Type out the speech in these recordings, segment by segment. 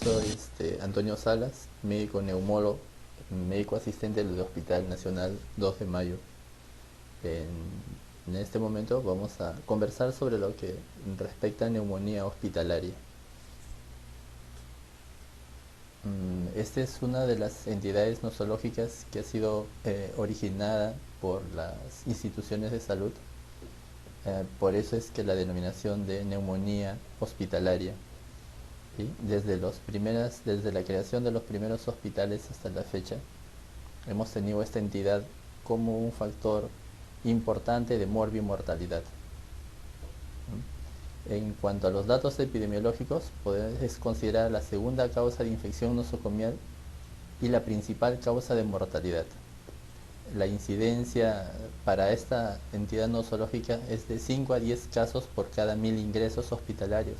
Soy Antonio Salas, médico neumólogo, médico asistente del Hospital Nacional 2 de Mayo. En este momento vamos a conversar sobre lo que respecta a neumonía hospitalaria. Esta es una de las entidades nosológicas que ha sido originada por las instituciones de salud. Por eso es que la denominación de neumonía hospitalaria. ¿Sí? Desde la creación de los primeros hospitales hasta la fecha, hemos tenido esta entidad como un factor importante de morbimortalidad. En cuanto a los datos epidemiológicos, podemos considerar la segunda causa de infección nosocomial y la principal causa de mortalidad. La incidencia para esta entidad nosológica es de 5 a 10 casos por cada 1000 ingresos hospitalarios,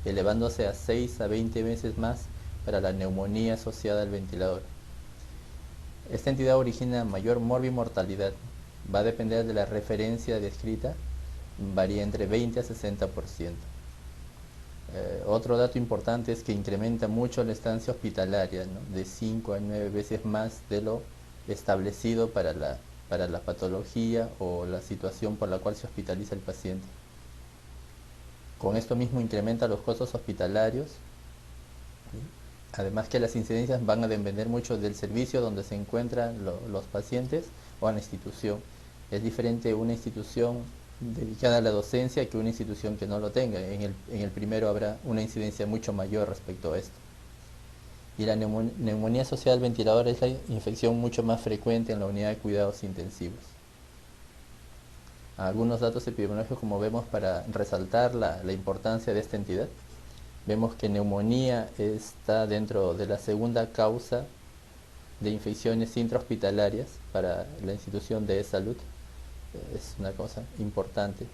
elevándose a 6 a 20 veces más para la neumonía asociada al ventilador. Esta entidad origina mayor morbimortalidad, va a depender de la referencia descrita, varía entre 20 a 60%. Otro dato importante es que incrementa mucho la estancia hospitalaria, ¿no? De 5 a 9 veces más de lo establecido para la patología o la situación por la cual se hospitaliza el paciente. Con esto mismo incrementa los costos hospitalarios, ¿sí? Además que las incidencias van a depender mucho del servicio donde se encuentran los pacientes o a la institución. Es diferente una institución dedicada a la docencia que una institución que no lo tenga. En el primero habrá una incidencia mucho mayor respecto a esto. Y la neumonía asociada al ventilador es la infección mucho más frecuente en la unidad de cuidados intensivos. Algunos datos epidemiológicos, como vemos, para resaltar la importancia de esta entidad. Vemos que neumonía está dentro de la segunda causa de infecciones intrahospitalarias para la institución de salud. Es una cosa importante,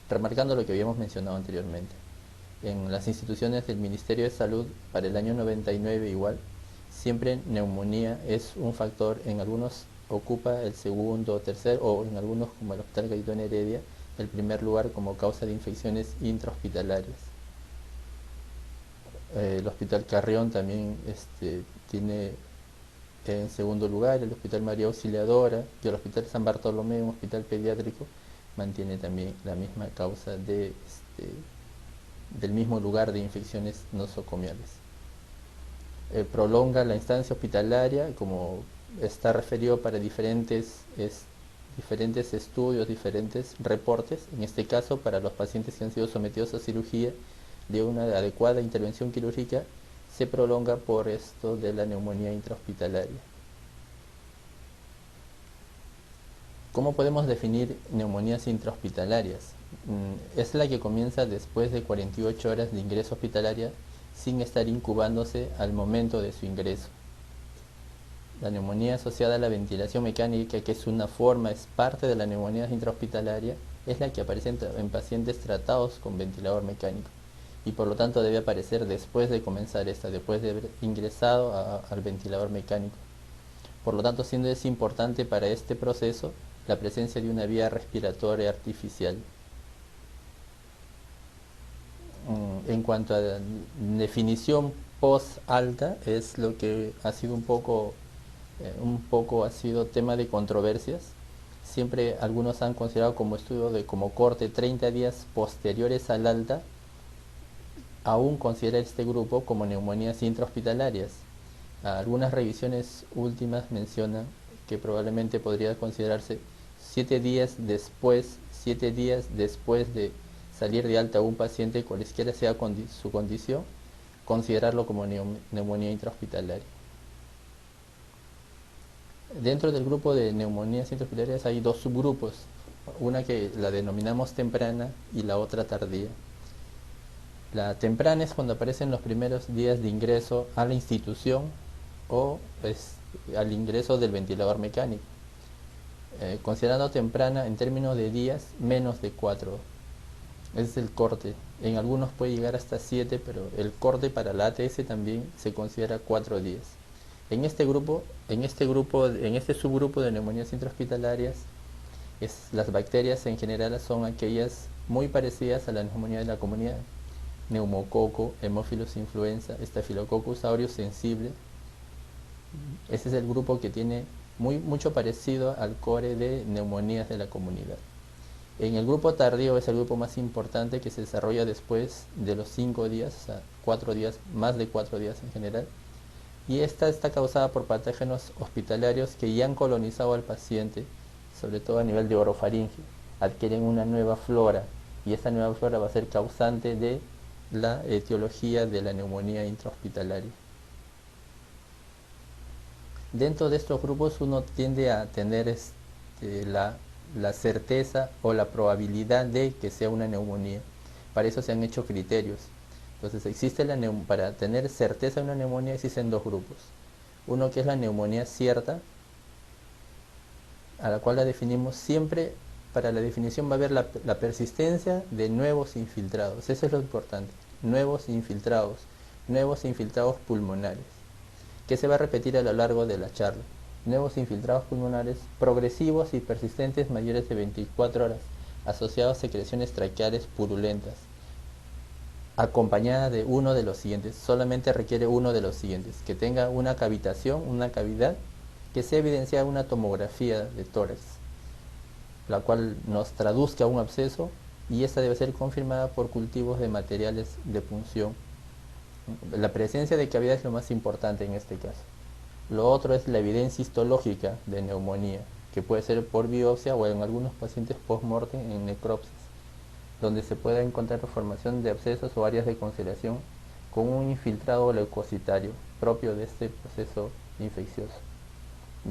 remarcando lo que habíamos mencionado anteriormente. En las instituciones del Ministerio de Salud, para el año 99 igual, siempre neumonía es un factor. En algunos ocupa el segundo o tercer, o en algunos, como el Hospital Gaitón Heredia, el primer lugar como causa de infecciones intrahospitalarias. El Hospital Carrión también tiene en segundo lugar, el Hospital María Auxiliadora y el Hospital San Bartolomé, un hospital pediátrico, mantiene también la misma causa del mismo lugar de infecciones nosocomiales. Prolonga la instancia hospitalaria, como está referido para diferentes estudios, diferentes reportes, en este caso para los pacientes que han sido sometidos a cirugía de una adecuada intervención quirúrgica, se prolonga por esto de la neumonía intrahospitalaria. ¿Cómo podemos definir neumonías intrahospitalarias? Es la que comienza después de 48 horas de ingreso hospitalaria sin estar incubándose al momento de su ingreso. La neumonía asociada a la ventilación mecánica, que es una forma, es parte de la neumonía intrahospitalaria, es la que aparece en pacientes tratados con ventilador mecánico, y por lo tanto debe aparecer después de comenzar después de haber ingresado al ventilador mecánico. Por lo tanto, siendo es importante para este proceso la presencia de una vía respiratoria artificial. En cuanto a definición post-alta, es lo que ha sido un poco ha sido tema de controversias. Siempre algunos han considerado como estudio como corte 30 días posteriores al alta, aún considera este grupo como neumonías intrahospitalarias. Algunas revisiones últimas mencionan que probablemente podría considerarse 7 días después de salir de alta a un paciente, cualesquiera sea su condición, considerarlo como neumonía intrahospitalaria. Dentro del grupo de neumonías intrahospitalarias hay dos subgrupos, una que la denominamos temprana y la otra tardía. La temprana es cuando aparecen los primeros días de ingreso a la institución o al ingreso del ventilador mecánico. Considerando temprana en términos de días, menos de 4. Es el corte. En algunos puede llegar hasta 7, pero el corte para la ATS también se considera 4 días. En este subgrupo de neumonías intrahospitalarias, las bacterias en general son aquellas muy parecidas a la neumonía de la comunidad, neumococo, Haemophilus influenza, Staphylococcus aureus sensible. Ese es el grupo que tiene mucho parecido al core de neumonías de la comunidad. En el grupo tardío es el grupo más importante, que se desarrolla después de los 5 días, o sea, 4 días, más de 4 días en general. Y esta está causada por patógenos hospitalarios que ya han colonizado al paciente, sobre todo a nivel de orofaringe. Adquieren una nueva flora y esta nueva flora va a ser causante de la etiología de la neumonía intrahospitalaria. Dentro de estos grupos uno tiende a tener la certeza o la probabilidad de que sea una neumonía. Para eso se han hecho criterios. Entonces para tener certeza de una neumonía existen dos grupos. Uno que es la neumonía cierta, a la cual la definimos siempre. Para la definición va a haber la persistencia de nuevos infiltrados. Eso es lo importante. Nuevos infiltrados pulmonares, que se va a repetir a lo largo de la charla. Nuevos infiltrados pulmonares progresivos y persistentes mayores de 24 horas, asociados a secreciones traqueales purulentas, acompañada de uno de los siguientes. Solamente requiere uno de los siguientes: que tenga una cavitación, una cavidad, que sea evidenciada una tomografía de tórax, la cual nos traduzca un absceso, y esta debe ser confirmada por cultivos de materiales de punción. La presencia de cavidad es lo más importante en este caso. Lo otro es la evidencia histológica de neumonía, que puede ser por biopsia o en algunos pacientes post-mortem en necropsis, donde se puede encontrar formación de abscesos o áreas de concentración con un infiltrado leucocitario propio de este proceso infeccioso.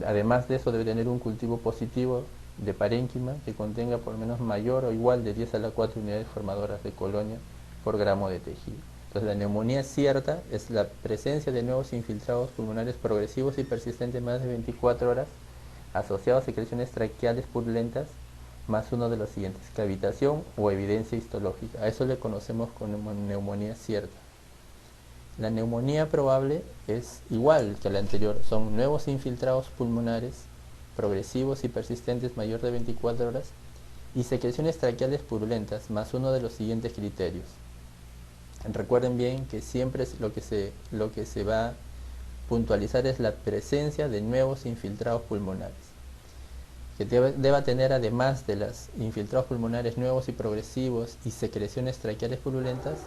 Además de eso, debe tener un cultivo positivo de parénquima que contenga por lo menos mayor o igual de 10 a la 4 unidades formadoras de colonia por gramo de tejido. Entonces, la neumonía cierta es la presencia de nuevos infiltrados pulmonares progresivos y persistentes más de 24 horas, asociados a secreciones traqueales purulentas, más uno de los siguientes: cavitación o evidencia histológica. A eso le conocemos como neumonía cierta. La neumonía probable es igual que la anterior. Son nuevos infiltrados pulmonares progresivos y persistentes mayor de 24 horas y secreciones traqueales purulentas, más uno de los siguientes criterios. Recuerden bien que siempre lo que se va a puntualizar es la presencia de nuevos infiltrados pulmonares, que deba tener, además de los infiltrados pulmonares nuevos y progresivos y secreciones traqueales purulentas,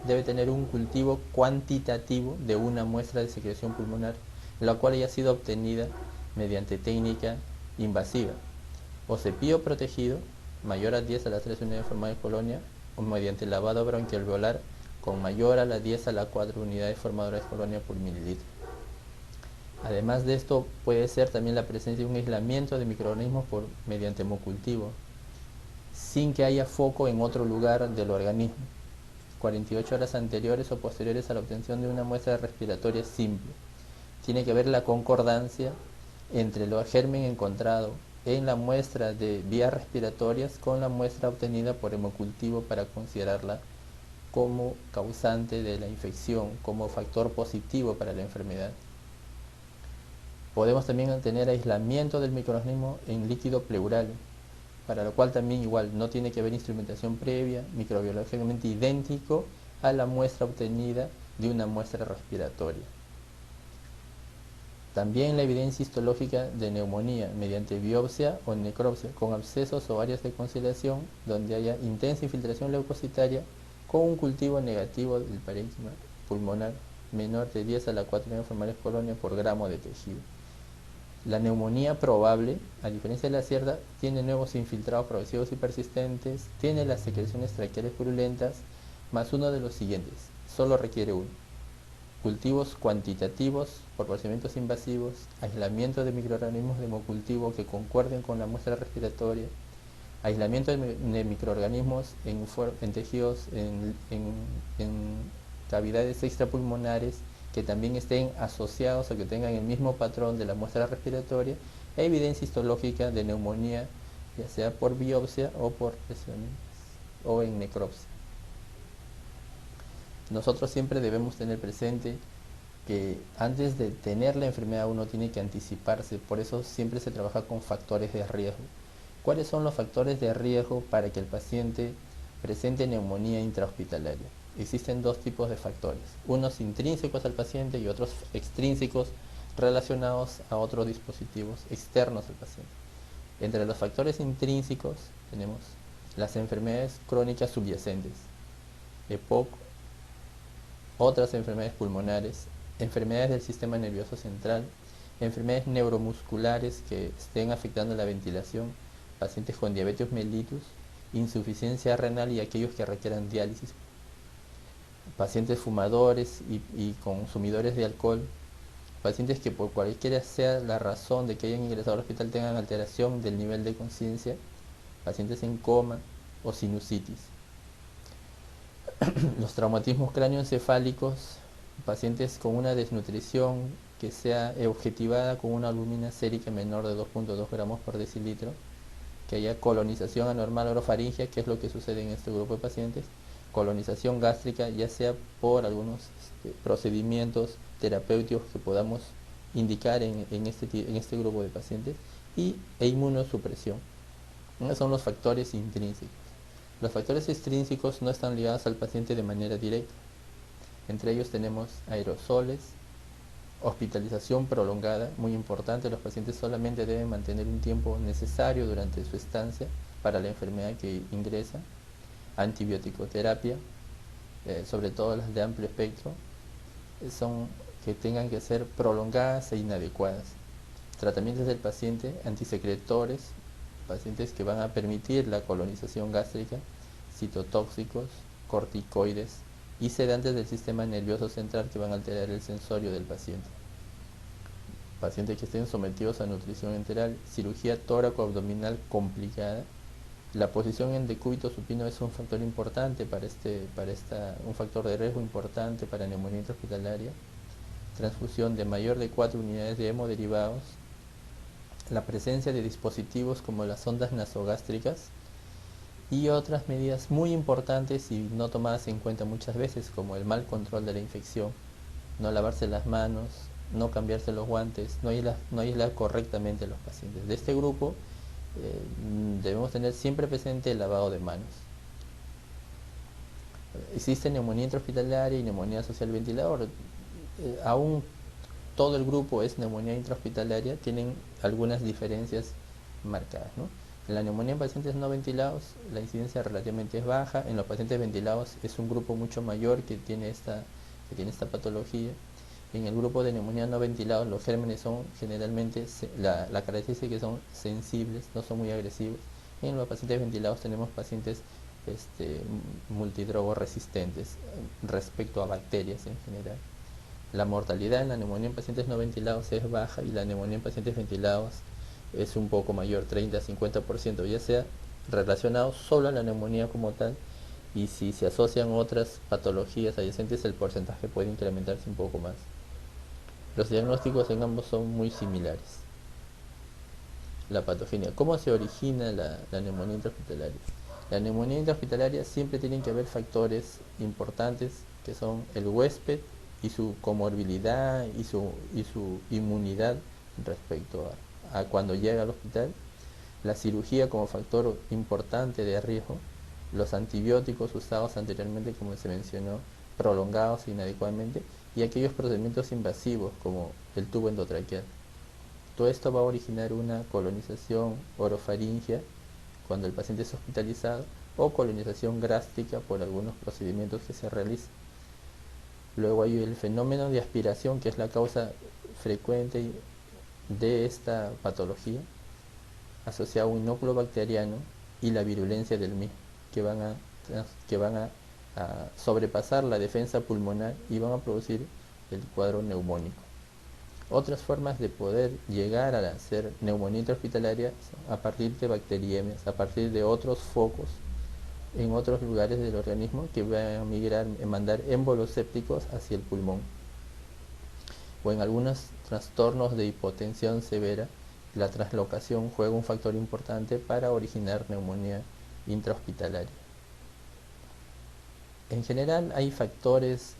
debe tener un cultivo cuantitativo de una muestra de secreción pulmonar, la cual haya sido obtenida mediante técnica invasiva o cepillo protegido mayor a 10 a la 3 unidades formadas de colonia, o mediante lavado bronquialveolar con mayor a las 10 a la 4 unidades formadoras de colonia por mililitro. Además de esto, puede ser también la presencia de un aislamiento de microorganismos mediante hemocultivo, sin que haya foco en otro lugar del organismo, 48 horas anteriores o posteriores a la obtención de una muestra respiratoria simple. Tiene que haber la concordancia entre el germen encontrado en la muestra de vías respiratorias con la muestra obtenida por hemocultivo para considerarla como causante de la infección, como factor positivo para la enfermedad. Podemos también tener aislamiento del microorganismo en líquido pleural, para lo cual también igual no tiene que haber instrumentación previa, microbiológicamente idéntico a la muestra obtenida de una muestra respiratoria. También la evidencia histológica de neumonía mediante biopsia o necropsia con abscesos o áreas de conciliación donde haya intensa infiltración leucocitaria con un cultivo negativo del parénquima pulmonar menor de 10 a la 4 unidades formales colonia por gramo de tejido. La neumonía probable, a diferencia de la cierta, tiene nuevos infiltrados progresivos y persistentes, tiene las secreciones traqueales purulentas, más uno de los siguientes. Solo requiere uno: cultivos cuantitativos por procedimientos invasivos, aislamiento de microorganismos de hemocultivo que concuerden con la muestra respiratoria, aislamiento de microorganismos en tejidos, en cavidades extrapulmonares que también estén asociados o que tengan el mismo patrón de la muestra respiratoria, e evidencia histológica de neumonía, ya sea por biopsia o por presiones o en necropsia. Nosotros siempre debemos tener presente que antes de tener la enfermedad uno tiene que anticiparse, por eso siempre se trabaja con factores de riesgo. ¿Cuáles son los factores de riesgo para que el paciente presente neumonía intrahospitalaria. Existen dos tipos de factores, unos intrínsecos al paciente y otros extrínsecos relacionados a otros dispositivos externos al paciente. Entre los factores intrínsecos tenemos las enfermedades crónicas subyacentes, EPOC, otras enfermedades pulmonares, enfermedades del sistema nervioso central, enfermedades neuromusculares que estén afectando la ventilación, pacientes con diabetes mellitus, insuficiencia renal y aquellos que requieran diálisis, pacientes fumadores y consumidores de alcohol, pacientes que por cualquiera sea la razón de que hayan ingresado al hospital tengan alteración del nivel de conciencia, pacientes en coma o sinusitis. Los traumatismos cráneoencefálicos, pacientes con una desnutrición que sea objetivada con una albúmina sérica menor de 2.2 gramos por decilitro, que haya colonización anormal orofaringia, que es lo que sucede en este grupo de pacientes, colonización gástrica, ya sea por algunos procedimientos terapéuticos que podamos indicar en este grupo de pacientes, e inmunosupresión. Esos son los factores intrínsecos. Los factores extrínsecos no están ligados al paciente de manera directa. Entre ellos tenemos aerosoles, hospitalización prolongada, muy importante. Los pacientes solamente deben mantener un tiempo necesario durante su estancia para la enfermedad que ingresa. Antibiótico-terapia, sobre todo las de amplio espectro, son que tengan que ser prolongadas e inadecuadas. Tratamientos del paciente, antisecretores, pacientes que van a permitir la colonización gástrica, citotóxicos, corticoides y sedantes del sistema nervioso central que van a alterar el sensorio del paciente. Pacientes que estén sometidos a nutrición enteral, cirugía tóraco-abdominal complicada. La posición en decúbito supino es un factor importante un factor de riesgo importante para neumonía intrahospitalaria. Transfusión de mayor de 4 unidades de hemoderivados. La presencia de dispositivos como las sondas nasogástricas y otras medidas muy importantes y no tomadas en cuenta muchas veces, como el mal control de la infección, no lavarse las manos, no cambiarse los guantes, no aislar correctamente a los pacientes. De este grupo debemos tener siempre presente el lavado de manos. Existe neumonía intrahospitalaria y neumonía asociada al ventilador. Aún todo el grupo es neumonía intrahospitalaria, tienen algunas diferencias marcadas, ¿no? En la neumonía en pacientes no ventilados la incidencia relativamente es baja. En los pacientes ventilados es un grupo mucho mayor que tiene esta patología. En el grupo de neumonía no ventilados los gérmenes son generalmente, la característica es que son sensibles, no son muy agresivos. Y en los pacientes ventilados tenemos pacientes multidrogo resistentes respecto a bacterias en general. La mortalidad en la neumonía en pacientes no ventilados es baja y la neumonía en pacientes ventilados es un poco mayor, 30-50%, ya sea relacionado solo a la neumonía como tal, y si se asocian otras patologías adyacentes el porcentaje puede incrementarse un poco más. Los diagnósticos en ambos son muy similares. La patogenia. ¿Cómo se origina la neumonía intrahospitalaria? La neumonía intrahospitalaria siempre tienen que haber factores importantes que son el huésped y su comorbilidad y su inmunidad respecto a cuando llega al hospital, la cirugía como factor importante de riesgo, los antibióticos usados anteriormente, como se mencionó, prolongados inadecuadamente, y aquellos procedimientos invasivos como el tubo endotraqueal. Todo esto va a originar una colonización orofaringia cuando el paciente es hospitalizado o colonización gástrica por algunos procedimientos que se realizan. Luego hay el fenómeno de aspiración, que es la causa frecuente de esta patología, asociado a un inóculo bacteriano y la virulencia del mismo, que van a sobrepasar la defensa pulmonar y van a producir el cuadro neumónico. Otras formas de poder llegar a hacer neumonía intrahospitalaria son a partir de bacteriemias, a partir de otros focos en otros lugares del organismo que van a mandar émbolos sépticos hacia el pulmón. O en algunos trastornos de hipotensión severa, la translocación juega un factor importante para originar neumonía intrahospitalaria. En general hay factores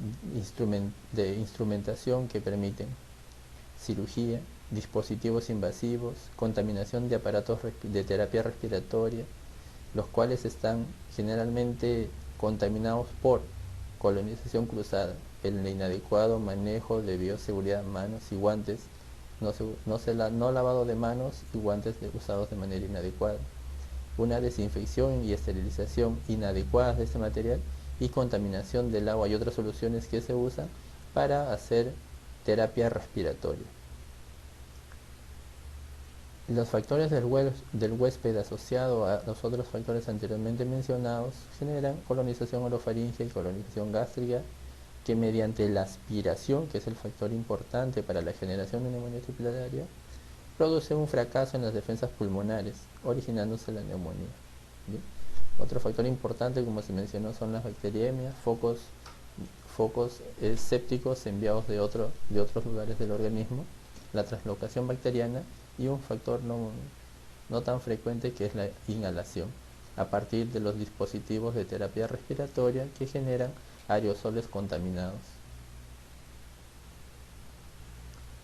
de instrumentación que permiten cirugía, dispositivos invasivos, contaminación de aparatos de terapia respiratoria, los cuales están generalmente contaminados por colonización cruzada, el inadecuado manejo de bioseguridad, manos y guantes, no lavado de manos y guantes usados de manera inadecuada, una desinfección y esterilización inadecuadas de este material y contaminación del agua y otras soluciones que se usan para hacer terapia respiratoria. Los factores del huésped asociado a los otros factores anteriormente mencionados generan colonización orofaringea y colonización gástrica que mediante la aspiración, que es el factor importante para la generación de neumonía hospitalaria, produce un fracaso en las defensas pulmonares, originándose la neumonía. ¿Bien? Otro factor importante, como se mencionó, son las bacteriemias, focos sépticos enviados de otros lugares del organismo, la translocación bacteriana y un factor no tan frecuente que es la inhalación, a partir de los dispositivos de terapia respiratoria que generan aerosoles contaminados.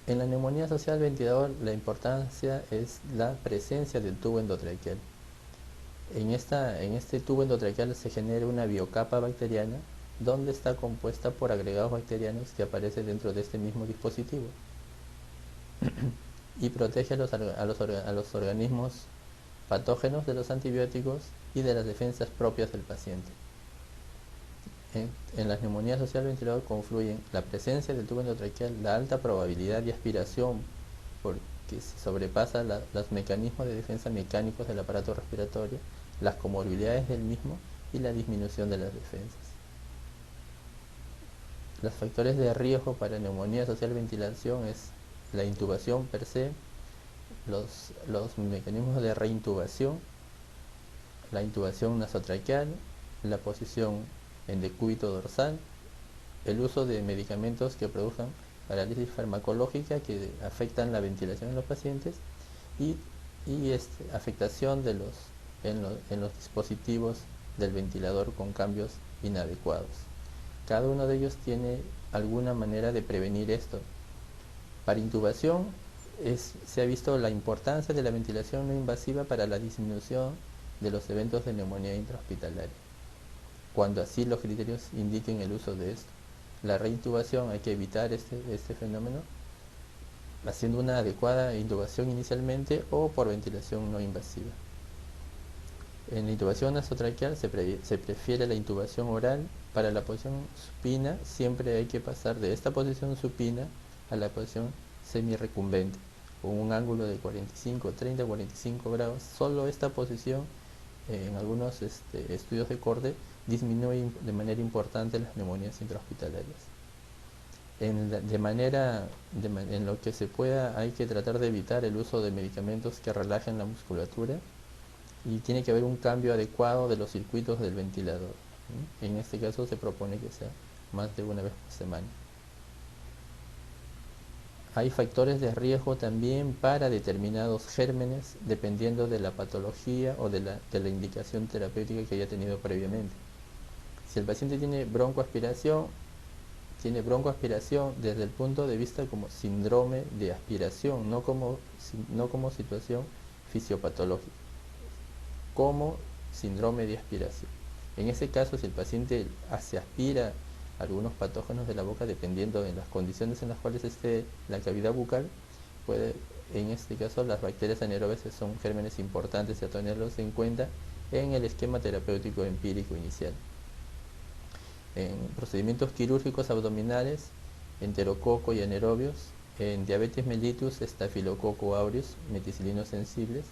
En la neumonía asociada al ventilador, la importancia es la presencia del tubo endotraqueal. En este tubo endotraqueal se genera una biocapa bacteriana donde está compuesta por agregados bacterianos que aparecen dentro de este mismo dispositivo y protege a los organismos patógenos de los antibióticos y de las defensas propias del paciente. En las neumonías asociadas al ventilador confluyen la presencia del tubo endotraqueal, la alta probabilidad de aspiración porque se sobrepasa los mecanismos de defensa mecánicos del aparato respiratorio, las comorbilidades del mismo y la disminución de las defensas. Los factores de riesgo para neumonía asociada a la ventilación es la intubación per se, los mecanismos de reintubación, la intubación nasotraqueal, la posición en decúbito dorsal, el uso de medicamentos que produzcan parálisis farmacológica que afectan la ventilación en los pacientes y afectación en los dispositivos del ventilador con cambios inadecuados. Cada uno de ellos tiene alguna manera de prevenir esto. Para intubación se ha visto la importancia de la ventilación no invasiva para la disminución de los eventos de neumonía intrahospitalaria, cuando así los criterios indiquen el uso de esto. La reintubación hay que evitar este fenómeno haciendo una adecuada intubación inicialmente o por ventilación no invasiva. En la intubación nasotraqueal se prefiere la intubación oral. Para la posición supina siempre hay que pasar de esta posición supina a la posición semirecumbente con un ángulo de 30-45 grados. Solo esta posición en algunos estudios de corte disminuye de manera importante las neumonías intrahospitalarias. En lo que se pueda hay que tratar de evitar el uso de medicamentos que relajen la musculatura y tiene que haber un cambio adecuado de los circuitos del ventilador. En este caso se propone que sea más de una vez por semana. Hay factores de riesgo también para determinados gérmenes dependiendo de la patología o de la indicación terapéutica que haya tenido previamente. Si el paciente tiene broncoaspiración desde el punto de vista como síndrome de aspiración, no como situación fisiopatológica, como síndrome de aspiración. En ese caso, si el paciente se aspira algunos patógenos de la boca, dependiendo de las condiciones en las cuales esté la cavidad bucal, en este caso las bacterias anaerobias son gérmenes importantes a tenerlos en cuenta en el esquema terapéutico empírico inicial. En procedimientos quirúrgicos abdominales, enterococo y anaerobios, en diabetes mellitus, estafilococo aureus, meticilinos sensibles,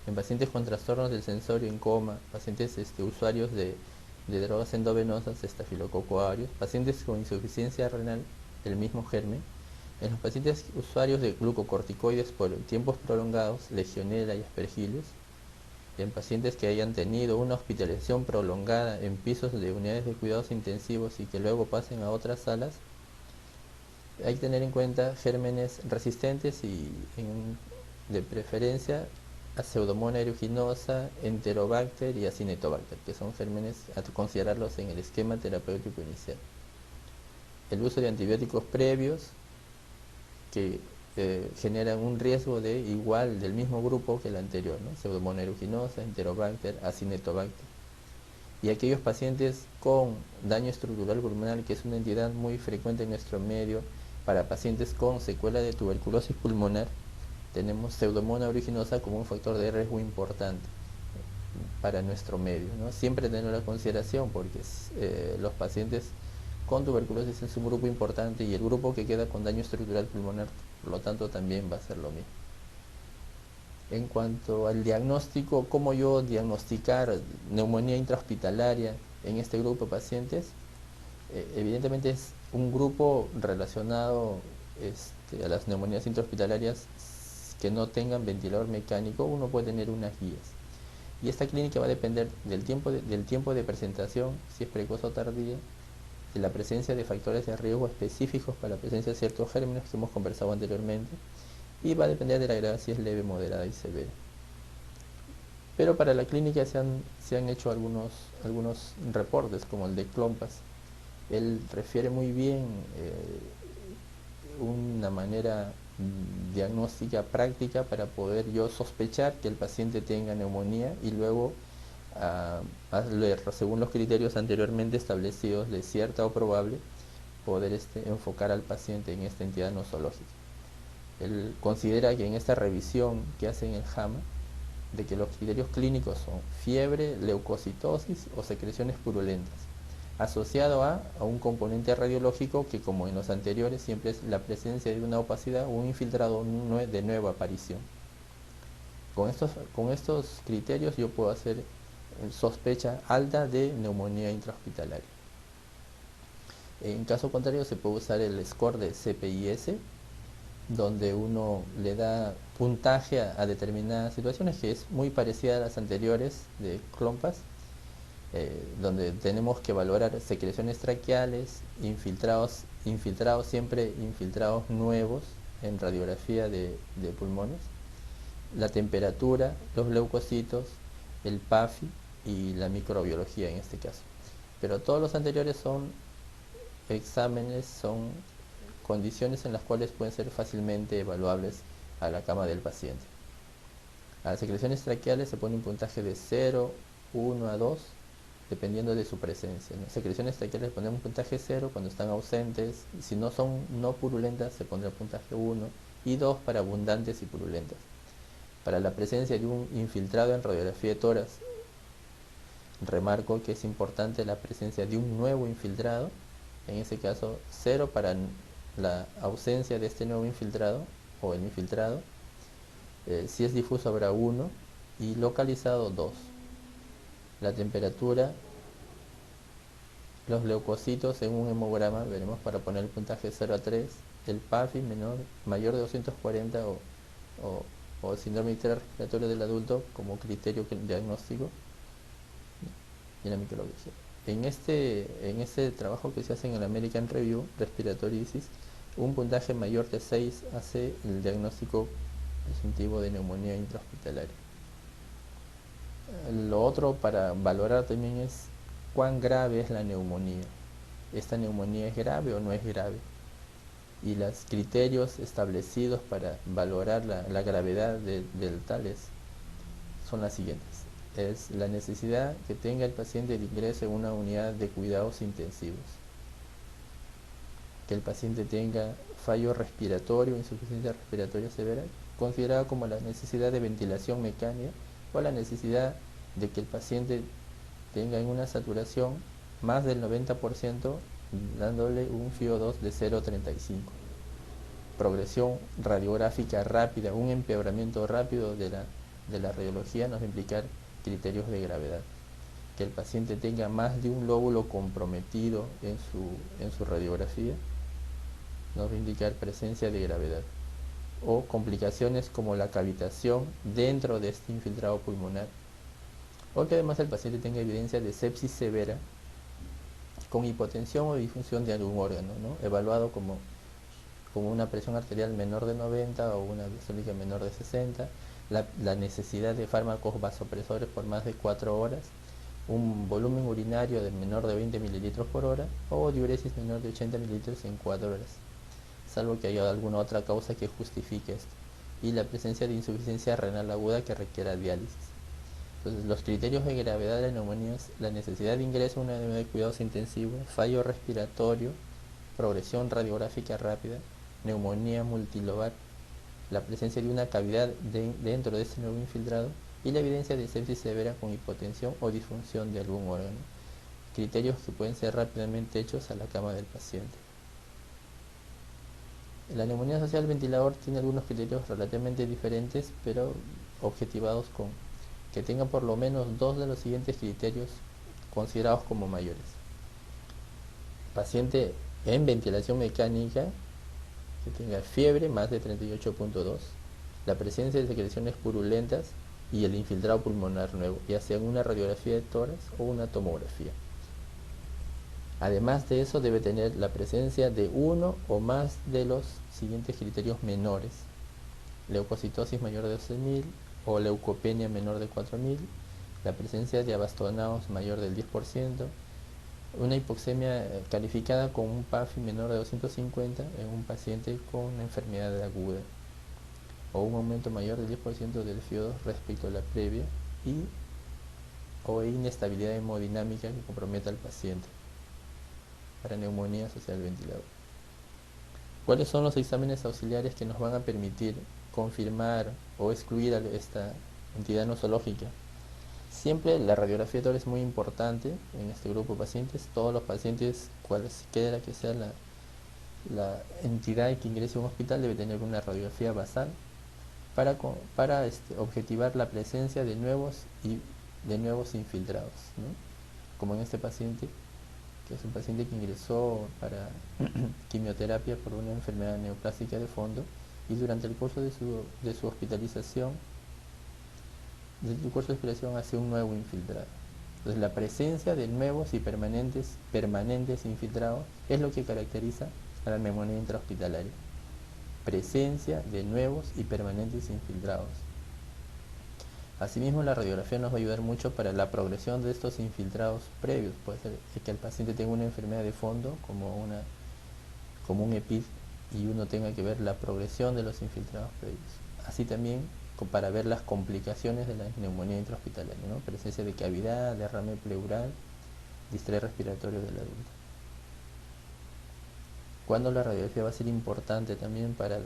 en pacientes con trastornos del sensorio en coma, pacientes usuarios de drogas endovenosas, estafilococo aureus, pacientes con insuficiencia renal, el mismo germen, en los pacientes usuarios de glucocorticoides por tiempos prolongados, legionela y aspergillus, en pacientes que hayan tenido una hospitalización prolongada en pisos de unidades de cuidados intensivos y que luego pasen a otras salas, hay que tener en cuenta gérmenes resistentes y de preferencia a Pseudomonas aeruginosa, Enterobacter y Acinetobacter, que son gérmenes a considerarlos en el esquema terapéutico inicial. El uso de antibióticos previos, que generan un riesgo de igual del mismo grupo que el anterior, ¿no? Pseudomonas aeruginosa, Enterobacter, Acinetobacter. Y aquellos pacientes con daño estructural pulmonar, que es una entidad muy frecuente en nuestro medio, para pacientes con secuela de tuberculosis pulmonar, tenemos Pseudomonas aeruginosa como un factor de riesgo importante para nuestro medio, ¿no? Siempre tener la consideración porque los pacientes con tuberculosis es un grupo importante y el grupo que queda con daño estructural pulmonar, por lo tanto, también va a ser lo mismo. En cuanto al diagnóstico, ¿cómo yo diagnosticar neumonía intrahospitalaria en este grupo de pacientes? Evidentemente es un grupo relacionado a las neumonías intrahospitalarias que no tengan ventilador mecánico. Uno puede tener unas guías. Y esta clínica va a depender del tiempo de presentación, si es precoz o tardía, de la presencia de factores de riesgo específicos para la presencia de ciertos gérmenes que hemos conversado anteriormente, y va a depender de la gravedad, si es leve, moderada y severa. Pero para la clínica se han hecho algunos reportes, como el de Clompas. Él refiere muy bien una manera diagnóstica práctica para poder yo sospechar que el paciente tenga neumonía y luego, según los criterios anteriormente establecidos de cierta o probable, poder enfocar al paciente en esta entidad nosológica. Él considera que en esta revisión que hace en el JAMA, de que los criterios clínicos son fiebre, leucocitosis o secreciones purulentas, asociado a un componente radiológico que, como en los anteriores, siempre es la presencia de una opacidad o un infiltrado de nueva aparición. Con estos criterios yo puedo hacer sospecha alta de neumonía intrahospitalaria. En caso contrario, se puede usar el score de CPIS, donde uno le da puntaje a determinadas situaciones, que es muy parecida a las anteriores de Clompas, donde tenemos que valorar secreciones traqueales, infiltrados siempre infiltrados nuevos en radiografía de pulmones, la temperatura, los leucocitos, el PAFI y la microbiología en este caso. Pero todos los anteriores son exámenes, son condiciones en las cuales pueden ser fácilmente evaluables a la cama del paciente. A las secreciones traqueales se pone un puntaje de 0, 1 a 2, dependiendo de su presencia, ¿no? Secreciones traqueales le ponemos un puntaje 0 cuando están ausentes, y si no son no purulentas se pondrá puntaje 1 y 2 para abundantes y purulentas. Para la presencia de un infiltrado en radiografía de tórax, remarco que es importante la presencia de un nuevo infiltrado, en ese caso 0 para la ausencia de este nuevo infiltrado o el infiltrado, si es difuso habrá 1 y localizado 2. La temperatura, los leucocitos en un hemograma, veremos para poner el puntaje 0 a 3, el PAFI mayor de 240 o síndrome icterial respiratorio del adulto como criterio diagnóstico, y la microbiología. En este trabajo que se hace en el American Review Respiratory Disease, un puntaje mayor de 6 hace el diagnóstico presuntivo de neumonía intrahospitalaria. Lo otro para valorar también es cuán grave es la neumonía. ¿Esta neumonía es grave o no es grave? Y los criterios establecidos para valorar la gravedad del tales son las siguientes. Es la necesidad que tenga el paciente de ingreso en una unidad de cuidados intensivos, que el paciente tenga fallo respiratorio, insuficiencia respiratoria severa, considerada como la necesidad de ventilación mecánica, o la necesidad de que el paciente tenga en una saturación más del 90%, dándole un FiO2 de 0,35. Progresión radiográfica rápida, un empeoramiento rápido de la radiología nos va a implicar criterios de gravedad. Que el paciente tenga más de un lóbulo comprometido en su radiografía nos va a indicar presencia de gravedad. O complicaciones como la cavitación dentro de este infiltrado pulmonar. O que además el paciente tenga evidencia de sepsis severa con hipotensión o disfunción de algún órgano, ¿no? Evaluado como una presión arterial menor de 90 o una diastólica menor de 60, la necesidad de fármacos vasopresores por más de 4 horas, un volumen urinario de menor de 20 mililitros por hora o diuresis menor de 80 mililitros en 4 horas. salvo que haya alguna otra causa que justifique esto, y la presencia de insuficiencia renal aguda que requiera diálisis. Entonces, los criterios de gravedad de la neumonía es la necesidad de ingreso a una unidad de cuidados intensivos, fallo respiratorio, progresión radiográfica rápida, neumonía multilobar, la presencia de una cavidad dentro de este nuevo infiltrado y la evidencia de sepsis severa con hipotensión o disfunción de algún órgano. Criterios que pueden ser rápidamente hechos a la cama del paciente. La neumonía asociada al ventilador tiene algunos criterios relativamente diferentes, pero objetivados con que tengan por lo menos dos de los siguientes criterios considerados como mayores. Paciente en ventilación mecánica que tenga fiebre más de 38.2, la presencia de secreciones purulentas y el infiltrado pulmonar nuevo, ya sea una radiografía de tórax o una tomografía. Además de eso, debe tener la presencia de uno o más de los siguientes criterios menores: leucocitosis mayor de 12.000 o leucopenia menor de 4.000, la presencia de abastonados mayor del 10%, una hipoxemia calificada con un PAFI menor de 250 en un paciente con una enfermedad aguda, o un aumento mayor del 10% del FiO2 respecto a la previa, o inestabilidad hemodinámica que comprometa al paciente para neumonía asociada al ventilador. ¿Cuáles son los exámenes auxiliares que nos van a permitir confirmar o excluir a esta entidad nosológica? Siempre la radiografía de tórax es muy importante en este grupo de pacientes. Todos los pacientes, cualquiera que sea la entidad que ingrese a un hospital, debe tener una radiografía basal para objetivar la presencia de nuevos infiltrados, ¿no? Como en este paciente, que es un paciente que ingresó para quimioterapia por una enfermedad neoplástica de fondo, y durante el curso de su hospitalización, hace un nuevo infiltrado. Entonces, la presencia de nuevos y permanentes infiltrados es lo que caracteriza a la neumonía intrahospitalaria. Presencia de nuevos y permanentes infiltrados. Asimismo, la radiografía nos va a ayudar mucho para la progresión de estos infiltrados previos. Puede ser que el paciente tenga una enfermedad de fondo, como un EPID, y uno tenga que ver la progresión de los infiltrados previos. Así también para ver las complicaciones de la neumonía intrahospitalaria, ¿no? Presencia de cavidad, derrame pleural, distrés respiratorio del adulto. Cuando la radiografía va a ser importante también para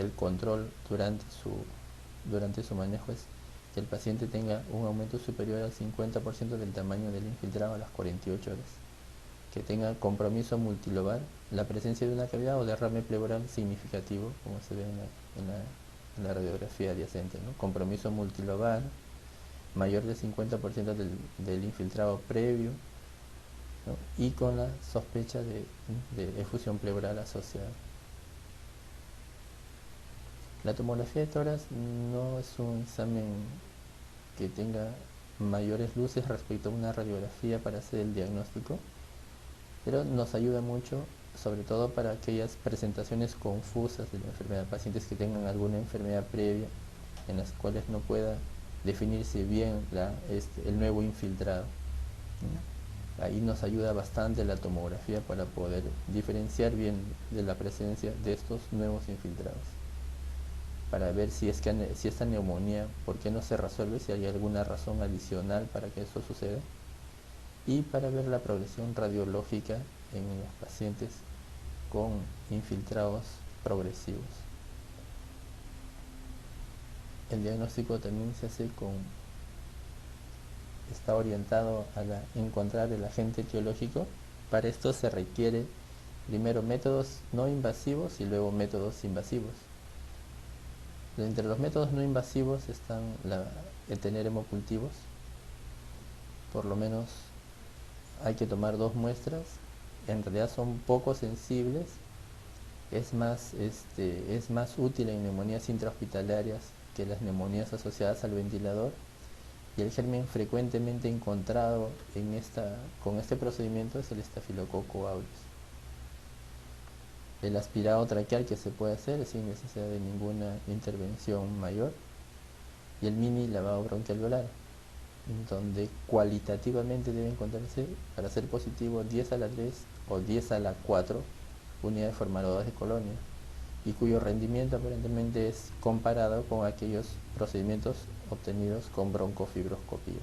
el control durante su manejo es que el paciente tenga un aumento superior al 50% del tamaño del infiltrado a las 48 horas, que tenga compromiso multilobar, la presencia de una cavidad o derrame pleural significativo, como se ve en la radiografía adyacente, ¿no? Compromiso multilobar, mayor del 50% del infiltrado previo, ¿no? Y con la sospecha de efusión pleural asociada. La tomografía de tórax no es un examen que tenga mayores luces respecto a una radiografía para hacer el diagnóstico, pero nos ayuda mucho, sobre todo para aquellas presentaciones confusas de la enfermedad, pacientes que tengan alguna enfermedad previa en las cuales no pueda definirse bien el nuevo infiltrado, ¿no? Ahí nos ayuda bastante la tomografía para poder diferenciar bien de la presencia de estos nuevos infiltrados, para ver si esta neumonía, por qué no se resuelve, si hay alguna razón adicional para que eso suceda, y para ver la progresión radiológica en los pacientes con infiltrados progresivos. El diagnóstico también está orientado a encontrar el agente etiológico. Para esto se requiere primero métodos no invasivos y luego métodos invasivos. Entre los métodos no invasivos están el tener hemocultivos. Por lo menos hay que tomar 2 muestras. En realidad son poco sensibles. Es más útil en neumonías intrahospitalarias que las neumonías asociadas al ventilador, y el germen frecuentemente encontrado con este procedimiento es el Staphylococcus aureus. El aspirado traqueal que se puede hacer sin necesidad de ninguna intervención mayor, y el mini lavado bronquialveolar, donde cualitativamente debe encontrarse, para ser positivo, 10 a la 3 o 10 a la 4 unidades formadoras de colonia. y cuyo rendimiento aparentemente es comparado con aquellos procedimientos obtenidos con broncofibroscopía.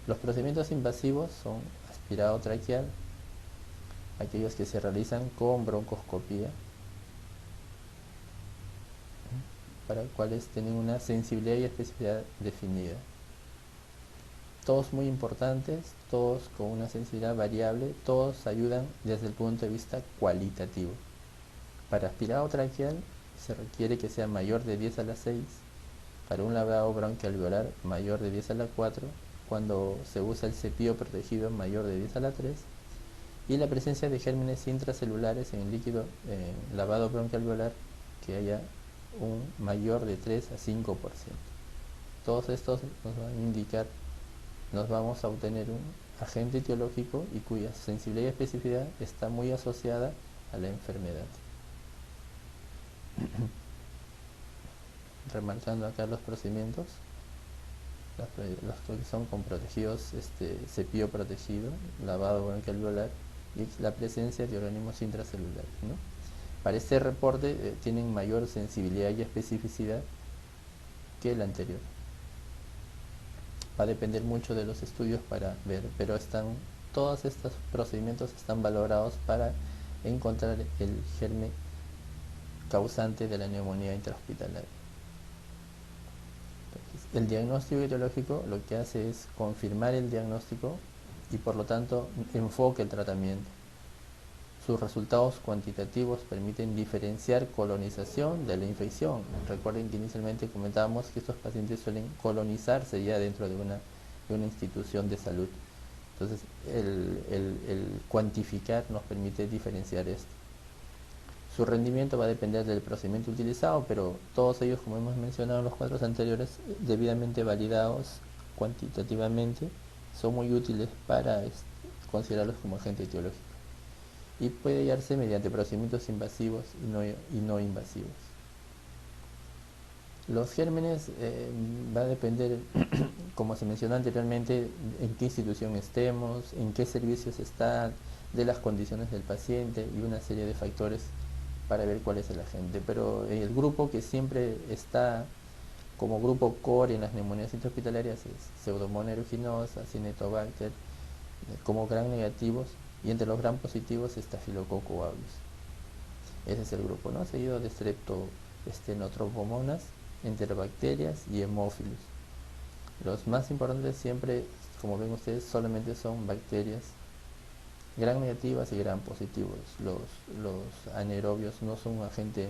Los procedimientos invasivos son aspirado traqueal, aquellos que se realizan con broncoscopía, para los cuales tienen una sensibilidad y especificidad definida. Todos muy importantes, todos con una sensibilidad variable, todos ayudan desde el punto de vista cualitativo. Para aspirado traqueal se requiere que sea mayor de 10 a la 6, para un lavado bronquialveolar mayor de 10 a la 4, cuando se usa el cepillo protegido mayor de 10 a la 3, y la presencia de gérmenes intracelulares en el líquido lavado bronquialveolar que haya un mayor de 3 a 5%. Todos estos nos van a indicar, nos vamos a obtener un agente etiológico y cuya sensibilidad y especificidad está muy asociada a la enfermedad. Remarcando acá los procedimientos, los que son con protegidos, cepillo protegido, lavado bronquialveolar y la presencia de organismos intracelulares, ¿no? Para este reporte tienen mayor sensibilidad y especificidad que el anterior. Va a depender mucho de los estudios para ver, pero todos estos procedimientos están valorados para encontrar el germen causante de la neumonía intrahospitalaria. Entonces, el diagnóstico etiológico lo que hace es confirmar el diagnóstico y por lo tanto enfoque el tratamiento. Sus resultados cuantitativos permiten diferenciar colonización de la infección. Recuerden que inicialmente comentábamos que estos pacientes suelen colonizarse ya dentro de una institución de salud. Entonces, el cuantificar nos permite diferenciar esto. Su rendimiento va a depender del procedimiento utilizado, pero todos ellos, como hemos mencionado en los cuadros anteriores, debidamente validados cuantitativamente, son muy útiles para considerarlos como agente etiológico. Y puede hallarse mediante procedimientos invasivos y no invasivos. Los gérmenes va a depender, como se mencionó anteriormente, en qué institución estemos, en qué servicios está, de las condiciones del paciente y una serie de factores para ver cuál es el agente. Pero el grupo que siempre está como grupo core en las neumonías intrahospitalarias es Pseudomonas aeruginosa, Cinetobacter, como gram negativos, y entre los gram positivos está Staphylococcus aureus. Ese es el grupo, ¿no? Seguido de Streptonotropomonas, Enterobacterias y Haemophilus. Los más importantes siempre, como ven ustedes, solamente son bacterias gram negativas y gram positivos. Los anaerobios no son un agente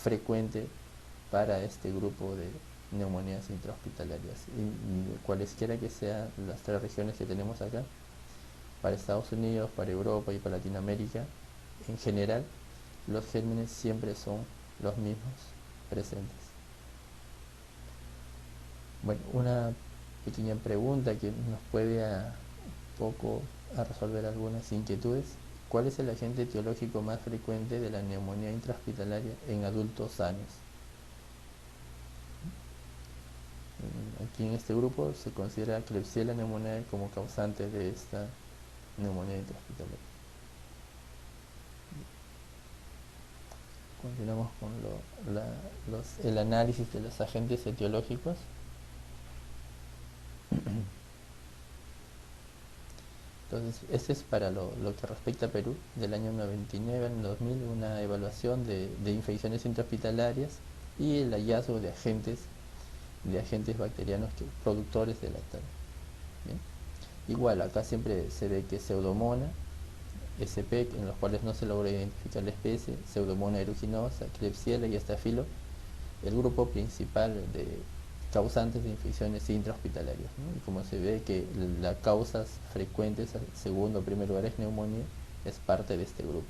frecuente para este grupo de neumonías intrahospitalarias. Y cualesquiera que sean las tres regiones que tenemos acá, para Estados Unidos, para Europa y para Latinoamérica, en general, los gérmenes siempre son los mismos presentes. Bueno, una pequeña pregunta que nos puede poco a resolver algunas inquietudes. ¿Cuál es el agente etiológico más frecuente de la neumonía intrahospitalaria en adultos sanos? Aquí en este grupo se considera Klebsiella pneumoniae como causante de esta neumonía intrahospitalaria. Continuamos con el análisis de los agentes etiológicos. Entonces, este es para lo que respecta a Perú, del año 99 al 2000, una evaluación de infecciones intrahospitalarias y el hallazgo de agentes bacterianos productores de lactato. ¿Bien? Igual, acá siempre se ve que Pseudomonas SP, en los cuales no se logra identificar la especie, Pseudomonas aeruginosa, Klebsiella y Staphylo, el grupo principal de causantes de infecciones intrahospitalarias, ¿no? Y como se ve que las causas frecuentes, segundo o primer lugar, es neumonía, es parte de este grupo.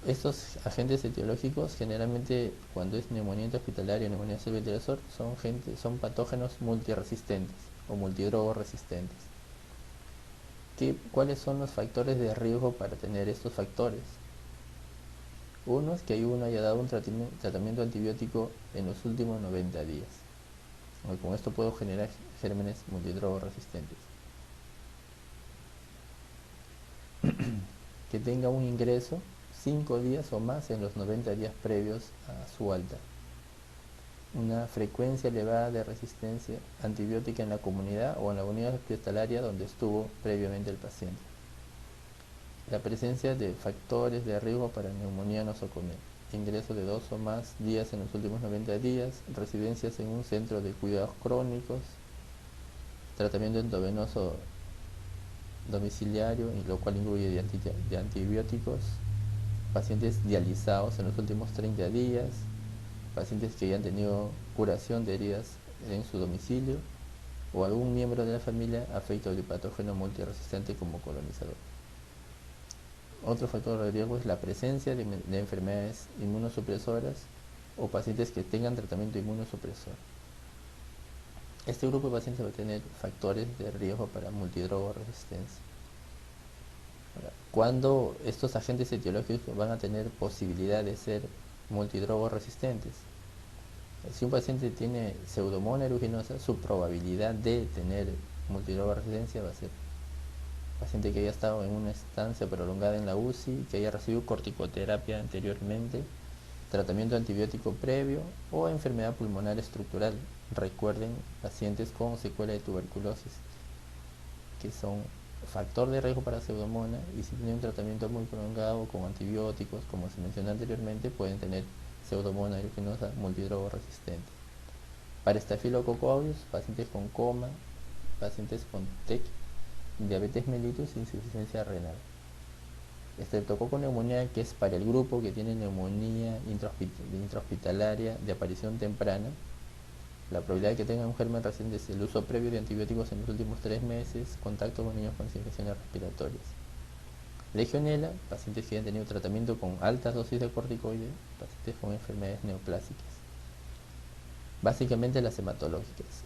Estos agentes etiológicos, generalmente cuando es neumonía intrahospitalaria o neumonía cervical, son patógenos multiresistentes o multidrogo resistentes. ¿Cuáles son los factores de riesgo para tener estos factores? Uno es que uno haya dado un tratamiento antibiótico en los últimos 90 días. Con esto puedo generar gérmenes multidrogo resistentes. que tenga un ingreso 5 días o más en los 90 días previos a su alta. Una frecuencia elevada de resistencia antibiótica en la comunidad o en la unidad hospitalaria donde estuvo previamente el paciente. La presencia de factores de riesgo para neumonía nosocomial. Ingreso de 2 o más días en los últimos 90 días, residencias en un centro de cuidados crónicos, tratamiento endovenoso domiciliario, lo cual incluye de antibióticos, pacientes dializados en los últimos 30 días, pacientes que hayan tenido curación de heridas en su domicilio o algún miembro de la familia afectado de patógeno multiresistente como colonizador. Otro factor de riesgo es la presencia de enfermedades inmunosupresoras o pacientes que tengan tratamiento inmunosupresor. Este grupo de pacientes va a tener factores de riesgo para multidrogoresistencia. ¿Cuándo estos agentes etiológicos van a tener posibilidad de ser multidrogoresistentes? Si un paciente tiene pseudomonas aeruginosa, su probabilidad de tener multidrogoresistencia va a ser paciente que haya estado en una estancia prolongada en la UCI, que haya recibido corticoterapia anteriormente, tratamiento antibiótico previo o enfermedad pulmonar estructural. Recuerden, pacientes con secuela de tuberculosis, que son factor de riesgo para pseudomonas, y si tienen un tratamiento muy prolongado con antibióticos, como se mencionó anteriormente, pueden tener pseudomonas aeruginosa multidrogoresistente. Para Staphylococcus aureus, pacientes con coma, pacientes con TEC, diabetes mellitus e insuficiencia renal. Estreptococo neumonía, que es para el grupo que tiene neumonía intrahospitalaria de aparición temprana. La probabilidad de que tenga un germen reciente es el uso previo de antibióticos en los últimos 3 meses, contacto con niños con infecciones respiratorias. Legionela, pacientes que hayan tenido tratamiento con altas dosis de corticoides, pacientes con enfermedades neoplásicas. Básicamente las hematológicas.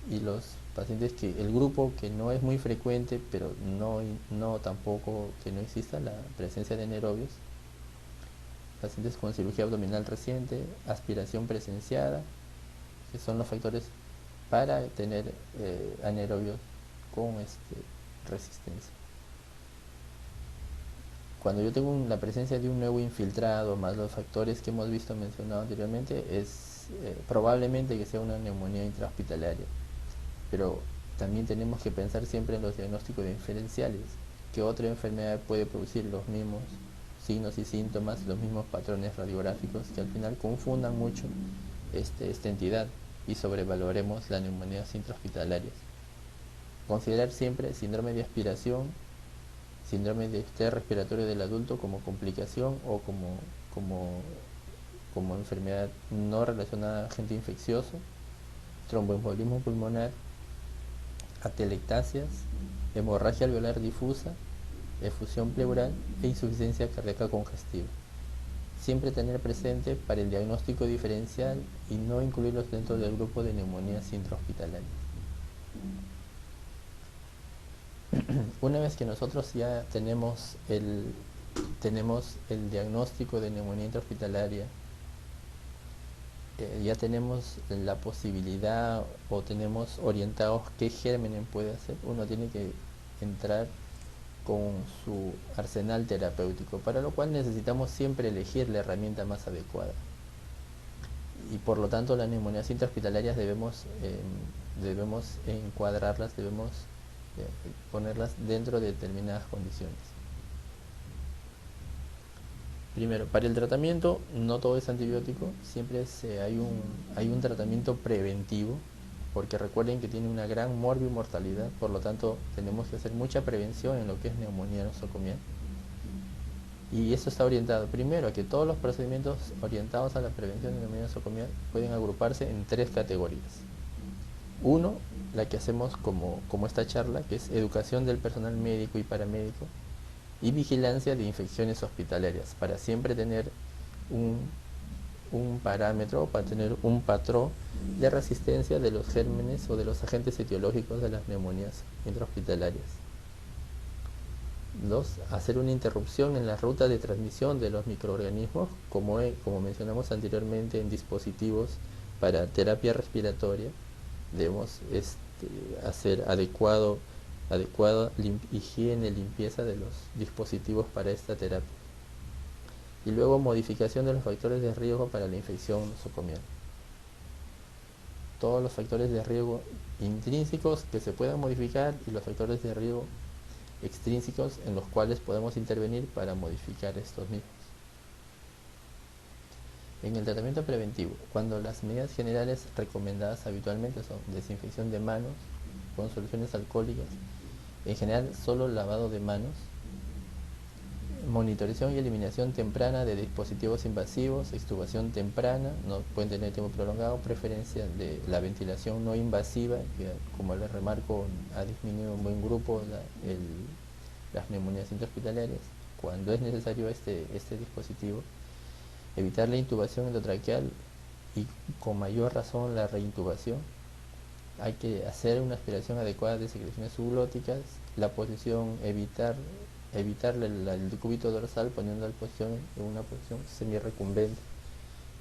Y los pacientes que el grupo que no es muy frecuente, pero no tampoco que no exista la presencia de anaerobios, pacientes con cirugía abdominal reciente, aspiración presenciada, que son los factores para tener anaerobios con resistencia. Cuando yo tengo la presencia de un nuevo infiltrado más los factores que hemos visto mencionado anteriormente, es probablemente que sea una neumonía intrahospitalaria. Pero también tenemos que pensar siempre en los diagnósticos diferenciales, que otra enfermedad puede producir los mismos signos y síntomas, los mismos patrones radiográficos, que al final confundan mucho esta entidad y sobrevaloremos las neumonías intrahospitalarias. Considerar siempre síndrome de aspiración, síndrome de estrés respiratorio del adulto como complicación o como enfermedad no relacionada a agente infeccioso, tromboembolismo pulmonar, atelectasias, hemorragia alveolar difusa, efusión pleural e insuficiencia cardíaca congestiva. Siempre tener presente para el diagnóstico diferencial y no incluirlos dentro del grupo de neumonías intrahospitalarias. Una vez que nosotros ya tenemos el diagnóstico de neumonía intrahospitalaria, ya tenemos la posibilidad o tenemos orientados qué germen puede hacer, uno tiene que entrar con su arsenal terapéutico, para lo cual necesitamos siempre elegir la herramienta más adecuada. Y por lo tanto las neumonías intrahospitalarias debemos encuadrarlas, debemos ponerlas dentro de determinadas condiciones. Primero, para el tratamiento no todo es antibiótico, siempre hay un tratamiento preventivo, porque recuerden que tiene una gran morbimortalidad, por lo tanto tenemos que hacer mucha prevención en lo que es neumonía nosocomial. Y eso está orientado primero a que todos los procedimientos orientados a la prevención de neumonía nosocomial pueden agruparse en 3 categorías. Uno, la que hacemos como esta charla, que es educación del personal médico y paramédico, y vigilancia de infecciones hospitalarias, para siempre tener un parámetro, para tener un patrón de resistencia de los gérmenes o de los agentes etiológicos de las neumonías intrahospitalarias. 2. Hacer una interrupción en la ruta de transmisión de los microorganismos, como mencionamos anteriormente en dispositivos para terapia respiratoria. Debemos hacer adecuado adecuada higiene, limpieza de los dispositivos para esta terapia. Y luego modificación de los factores de riesgo para la infección nosocomial. Todos los factores de riesgo intrínsecos que se puedan modificar y los factores de riesgo extrínsecos en los cuales podemos intervenir para modificar estos mismos. En el tratamiento preventivo, cuando las medidas generales recomendadas habitualmente son desinfección de manos con soluciones alcohólicas, en general solo lavado de manos, monitorización y eliminación temprana de dispositivos invasivos, extubación temprana, no pueden tener tiempo prolongado, preferencia de la ventilación no invasiva, que como les remarco ha disminuido un buen grupo las neumonías intrahospitalarias, cuando es necesario este dispositivo, evitar la intubación endotraqueal y con mayor razón la reintubación. Hay que hacer una aspiración adecuada de secreciones subglóticas, la posición, evitar el decúbito dorsal poniendo la posición en una posición semi-recumbente,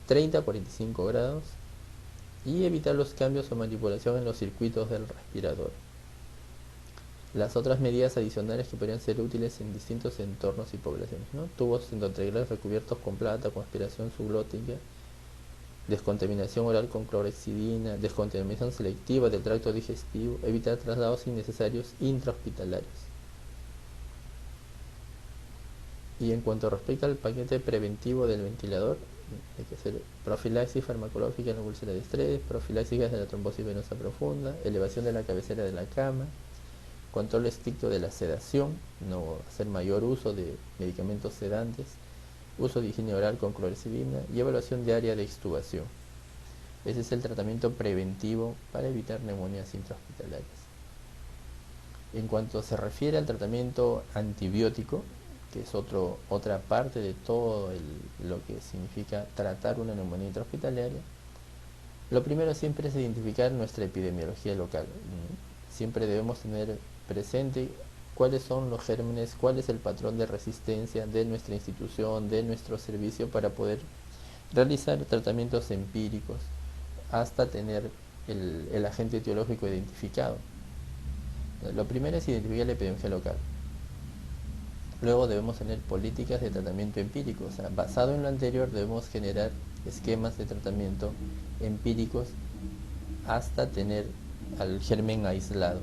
30 a 45 grados, y evitar los cambios o manipulación en los circuitos del respirador. Las otras medidas adicionales que podrían ser útiles en distintos entornos y poblaciones, ¿no? Tubos endotraqueales recubiertos con plata, con aspiración subglótica, descontaminación oral con clorhexidina, descontaminación selectiva del tracto digestivo, evitar traslados innecesarios intrahospitalarios. Y en cuanto respecta al paquete preventivo del ventilador, hay que hacer profilaxis farmacológica en la úlcera de estrés, profilaxis de la trombosis venosa profunda, elevación de la cabecera de la cama, control estricto de la sedación, no hacer mayor uso de medicamentos sedantes, uso de higiene oral con clorhexidina y evaluación de área de extubación. Ese es el tratamiento preventivo para evitar neumonías intrahospitalarias. En cuanto se refiere al tratamiento antibiótico, que es otra parte de todo lo que significa tratar una neumonía intrahospitalaria, lo primero siempre es identificar nuestra epidemiología local. Siempre debemos tener presente cuáles son los gérmenes, cuál es el patrón de resistencia de nuestra institución, de nuestro servicio, para poder realizar tratamientos empíricos hasta tener el agente etiológico identificado. Lo primero es identificar la epidemiología local. Luego debemos tener políticas de tratamiento empírico, o sea, basado en lo anterior debemos generar esquemas de tratamiento empíricos hasta tener al germen aislado.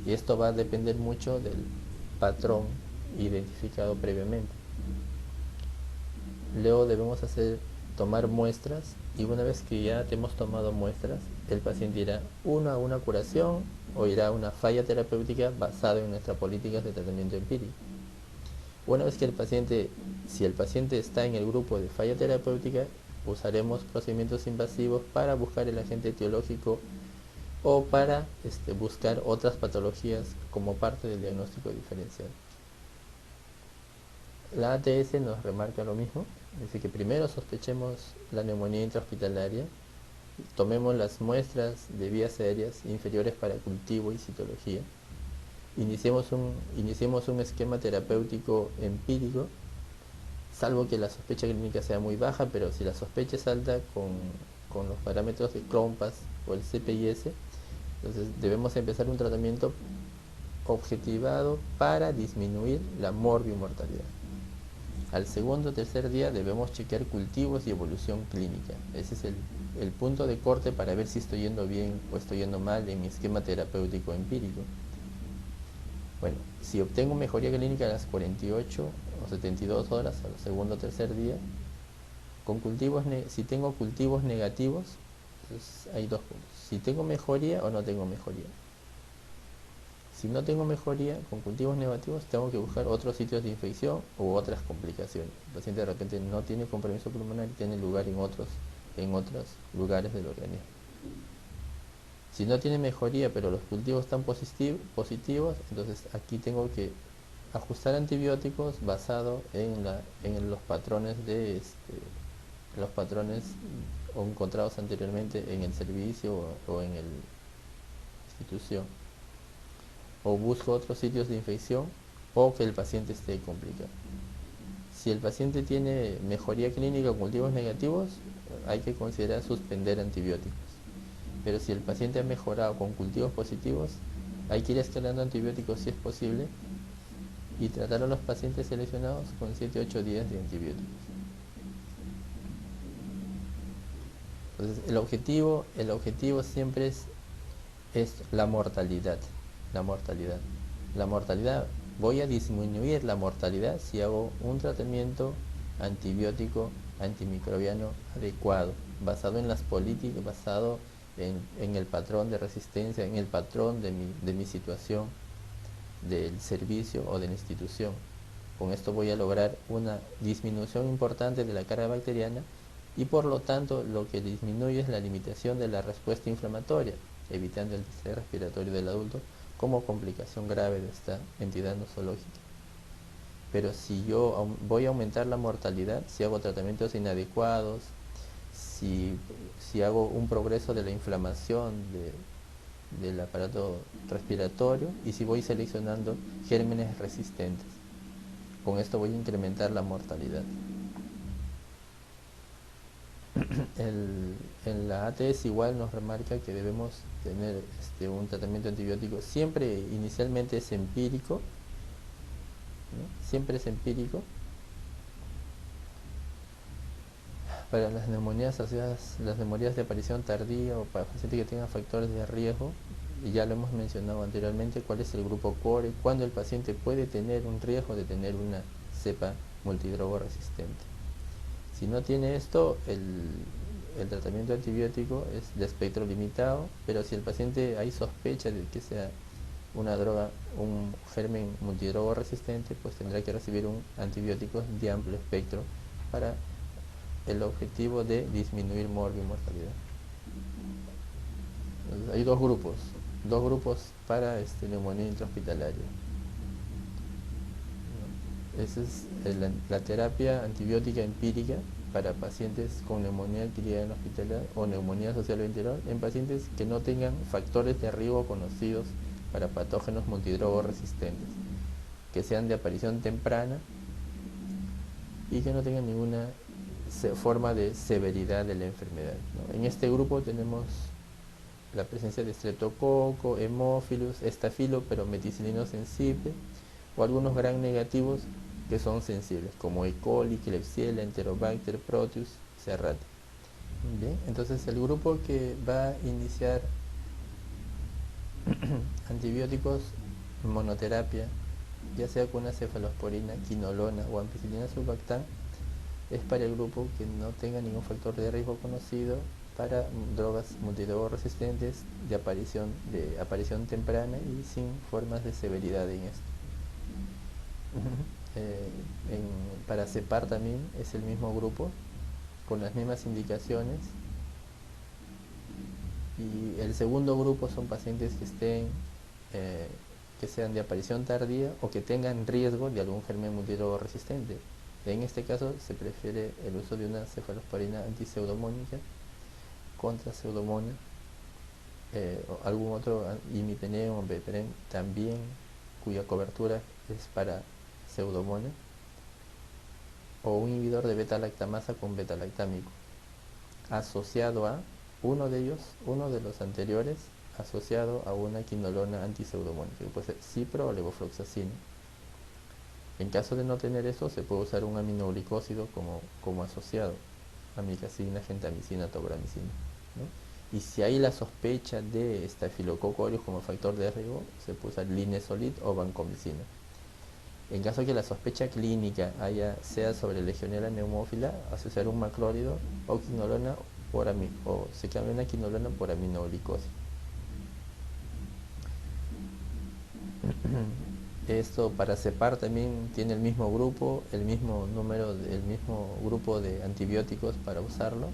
Y esto va a depender mucho del patrón identificado previamente. Luego debemos tomar muestras, y una vez que ya hemos tomado muestras, el paciente irá a una curación o irá a una falla terapéutica basada en nuestras políticas de tratamiento empírico. Una vez que si el paciente está en el grupo de falla terapéutica, usaremos procedimientos invasivos para buscar el agente etiológico o para buscar otras patologías como parte del diagnóstico diferencial. La ATS nos remarca lo mismo, dice que primero sospechemos la neumonía intrahospitalaria, tomemos las muestras de vías aéreas inferiores para cultivo y citología, iniciemos un esquema terapéutico empírico, salvo que la sospecha clínica sea muy baja, pero si la sospecha es alta con los parámetros de CLOMPAS o el CPIS, entonces debemos empezar un tratamiento objetivado para disminuir la morbimortalidad. Al segundo o tercer día debemos chequear cultivos y evolución clínica. Ese es el punto de corte para ver si estoy yendo bien o estoy yendo mal en mi esquema terapéutico empírico. Bueno, si obtengo mejoría clínica a las 48 o 72 horas al segundo o tercer día, si tengo cultivos negativos, pues hay dos puntos: si tengo mejoría o no tengo mejoría. Si no tengo mejoría con cultivos negativos, tengo que buscar otros sitios de infección u otras complicaciones. El paciente de repente no tiene compromiso pulmonar y tiene lugar en otros lugares del organismo. Si no tiene mejoría pero los cultivos están positivos, entonces aquí tengo que ajustar antibióticos basado en los patrones encontrados anteriormente en el servicio o en la institución, o busco otros sitios de infección o que el paciente esté complicado. Si el paciente tiene mejoría clínica con cultivos negativos, hay que considerar suspender antibióticos. Pero si el paciente ha mejorado con cultivos positivos, Hay que ir escalando antibióticos si es posible y tratar a los pacientes seleccionados con 7-8 días de antibióticos. Entonces, el objetivo siempre es la mortalidad. La mortalidad. La mortalidad, voy a disminuir la mortalidad si hago un tratamiento antibiótico antimicrobiano adecuado, basado en las políticas, basado en el patrón de resistencia, en el patrón de mi situación, del servicio o de la institución. Con esto voy a lograr una disminución importante de la carga bacteriana y por lo tanto lo que disminuye es la limitación de la respuesta inflamatoria, evitando el distrés respiratorio del adulto como complicación grave de esta entidad nosológica. Pero si yo voy a aumentar la mortalidad, si hago tratamientos inadecuados, si hago un progreso de la inflamación del aparato respiratorio y si voy seleccionando gérmenes resistentes, con esto voy a incrementar la mortalidad. En la ATS igual nos remarca que debemos tener un tratamiento antibiótico, siempre inicialmente es empírico, ¿no? Siempre es empírico. Para las neumonías asociadas, las neumonías de aparición tardía o para pacientes que tengan factores de riesgo, y ya lo hemos mencionado anteriormente, cuál es el grupo core, cuándo el paciente puede tener un riesgo de tener una cepa multidrogo resistente. Si no tiene esto, el tratamiento antibiótico es de espectro limitado, pero si el paciente hay sospecha de que sea una droga, un germen multidrogo resistente, pues tendrá que recibir un antibiótico de amplio espectro para el objetivo de disminuir morbi y mortalidad. Entonces, hay dos grupos para neumonía intrahospitalaria. Esa es la terapia antibiótica empírica para pacientes con neumonía adquirida en hospital o neumonía social o interior en pacientes que no tengan factores de riesgo conocidos para patógenos multidrogo resistentes, que sean de aparición temprana y que no tengan ninguna forma de severidad de la enfermedad, ¿no? En este grupo tenemos la presencia de streptococo, hemófilus, estafilo, pero meticilino sensible, o algunos gram negativos que son sensibles, como E. coli, Klebsiella, Enterobacter, Proteus, Serrate. Bien, entonces el grupo que va a iniciar antibióticos monoterapia, ya sea con una cefalosporina, quinolona o ampicilina sulbactam, es para el grupo que no tenga ningún factor de riesgo conocido para drogas multidrogo resistentes de aparición temprana y sin formas de severidad en esto. Para CEPAR también es el mismo grupo, con las mismas indicaciones. Y el segundo grupo son pacientes que sean de aparición tardía o que tengan riesgo de algún germen multidrogo resistente. En este caso se prefiere el uso de una cefalosporina antiseudomónica contra pseudomonas, o algún otro imipenem o beperem también, cuya cobertura es para pseudomonas, o un inhibidor de beta-lactamasa con beta-lactámico asociado a uno de los anteriores, asociado a una quinolona antipseudomónica, que puede ser cipro o levofloxacina. En caso de no tener eso, se puede usar un aminoglicósido como asociado, amikacina, gentamicina, tobramicina, ¿no? Y si hay la sospecha de Staphylococcus aureus como factor de riesgo, se puede usar linezolid o vancomicina. En caso de que la sospecha clínica sea sobre Legionella pneumófila, asociar un macrólido o quinolona o se cambia una quinolona por aminoglicosis. Esto para CEPAR también tiene el mismo grupo, el mismo grupo de antibióticos para usarlo.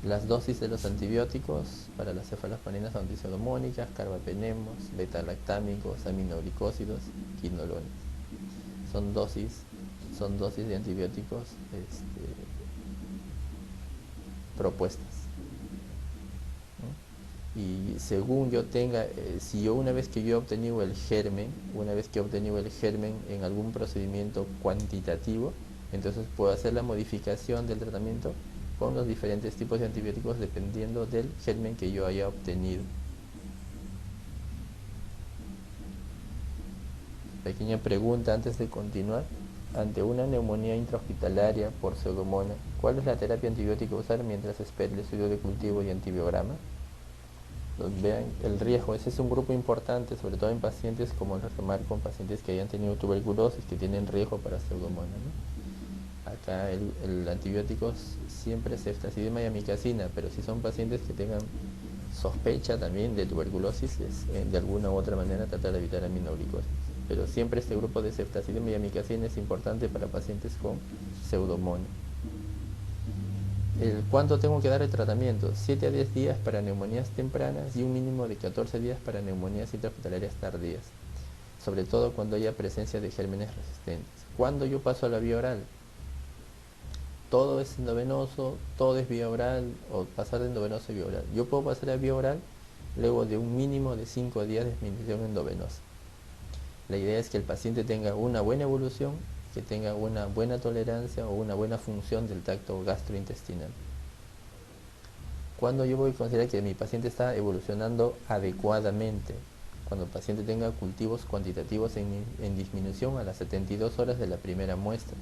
Las dosis de los antibióticos para las cefalosporinas antipseudomónicas, carbapenemos, beta-lactámicos, aminoglicósidos, quinolonas. Son dosis de antibióticos propuestas, ¿no? Y según yo tenga, si yo una vez que he obtenido el germen en algún procedimiento cuantitativo, entonces puedo hacer la modificación del tratamiento con los diferentes tipos de antibióticos dependiendo del germen que yo haya obtenido. pequeña pregunta antes de continuar. Ante una neumonía intrahospitalaria por pseudomonas, ¿cuál es la terapia antibiótica a usar mientras espera el estudio de cultivo y antibiograma? Vean el riesgo, ese es un grupo importante, sobre todo en pacientes, como les remarco, en pacientes que hayan tenido tuberculosis, que tienen riesgo para pseudomonas, ¿no? Acá el antibiótico siempre es ceftazidima y amikacina, pero si son pacientes que tengan sospecha también de tuberculosis, es de alguna u otra manera tratar de evitar aminoglicosis. Pero siempre este grupo de ceftazidima y amikacina es importante para pacientes con pseudomonas. ¿Cuánto tengo que dar de tratamiento? 7 a 10 días para neumonías tempranas y un mínimo de 14 días para neumonías intrahospitalarias tardías, sobre todo cuando haya presencia de gérmenes resistentes. ¿Cuándo yo paso a la vía oral? Todo es endovenoso, todo es vía oral, o pasar de endovenoso a vía oral. Yo puedo pasar a vía oral luego de un mínimo de 5 días de disminución endovenosa. La idea es que el paciente tenga una buena evolución, que tenga una buena tolerancia o una buena función del tracto gastrointestinal. Cuando yo voy a considerar que mi paciente está evolucionando adecuadamente, cuando el paciente tenga cultivos cuantitativos en disminución a las 72 horas de la primera muestra,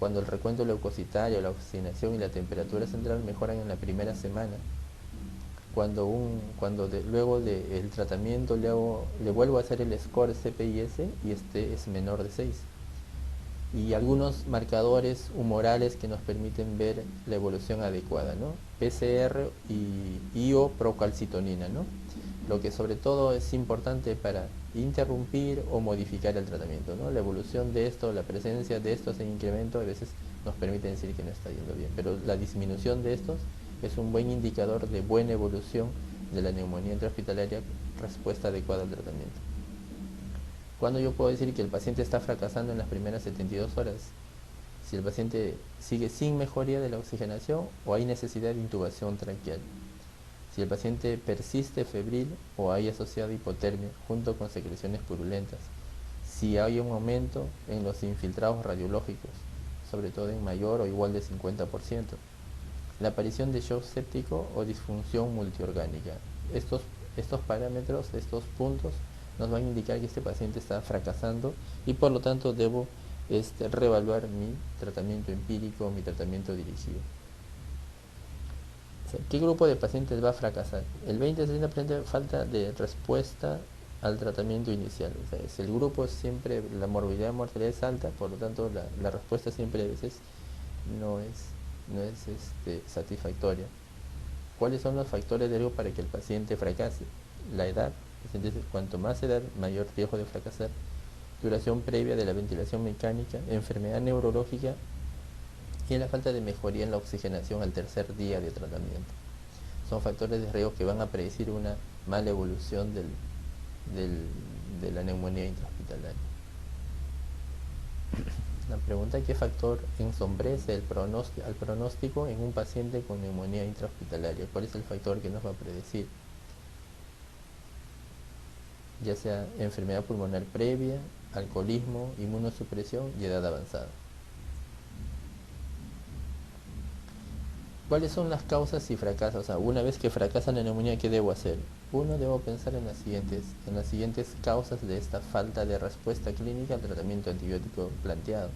cuando el recuento leucocitario, la oxigenación y la temperatura central mejoran en la primera semana, luego del tratamiento le vuelvo a hacer el score CPIS y este es menor de 6. Y algunos marcadores humorales que nos permiten ver la evolución adecuada, ¿no? PCR y o procalcitonina, ¿no? Lo que sobre todo es importante para interrumpir o modificar el tratamiento, ¿no? La evolución de esto, la presencia de estos en incremento a veces nos permite decir que no está yendo bien, pero la disminución de estos es un buen indicador de buena evolución de la neumonía intrahospitalaria, respuesta adecuada al tratamiento. ¿Cuándo yo puedo decir que el paciente está fracasando en las primeras 72 horas? Si el paciente sigue sin mejoría de la oxigenación o hay necesidad de intubación traqueal. Si el paciente persiste febril o hay asociada hipotermia junto con secreciones purulentas. Si hay un aumento en los infiltrados radiológicos, sobre todo en mayor o igual de 50%. La aparición de shock séptico o disfunción multiorgánica. Estos parámetros, estos puntos, nos van a indicar que este paciente está fracasando y por lo tanto debo reevaluar mi tratamiento empírico, mi tratamiento dirigido. O sea, ¿qué grupo de pacientes va a fracasar? El 20-30% falta de respuesta al tratamiento inicial. O sea, es el grupo siempre, la morbilidad y mortalidad es alta, por lo tanto la respuesta siempre a veces no es satisfactoria. ¿Cuáles son los factores de riesgo para que el paciente fracase? La edad, entonces cuanto más edad, mayor riesgo de fracasar. Duración previa de la ventilación mecánica, enfermedad neurológica y la falta de mejoría en la oxigenación al tercer día de tratamiento. Son factores de riesgo que van a predecir una mala evolución de la neumonía intrahospitalaria. La pregunta es: ¿qué factor ensombrece al pronóstico en un paciente con neumonía intrahospitalaria? ¿Cuál es el factor que nos va a predecir? Ya sea enfermedad pulmonar previa, alcoholismo, inmunosupresión y edad avanzada. ¿Cuáles son las causas si fracasa? O sea, una vez que fracasa la neumonía, ¿qué debo hacer? Uno, debo pensar en las siguientes causas de esta falta de respuesta clínica al tratamiento antibiótico planteado.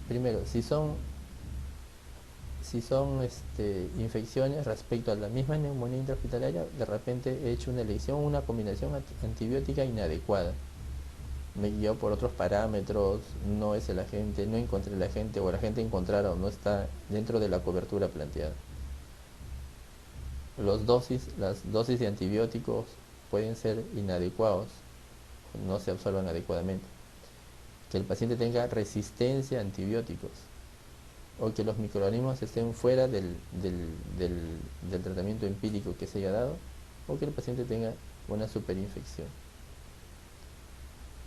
Primero, si son infecciones respecto a la misma neumonía intrahospitalaria, de repente he hecho una elección, una combinación antibiótica inadecuada. Me guió por otros parámetros, no es el agente, no encontré el agente, o el agente encontrado no está dentro de la cobertura planteada. Las dosis de antibióticos pueden ser inadecuados, no se absorban adecuadamente. Que el paciente tenga resistencia a antibióticos, o que los microorganismos estén fuera del tratamiento empírico que se haya dado, o que el paciente tenga una superinfección,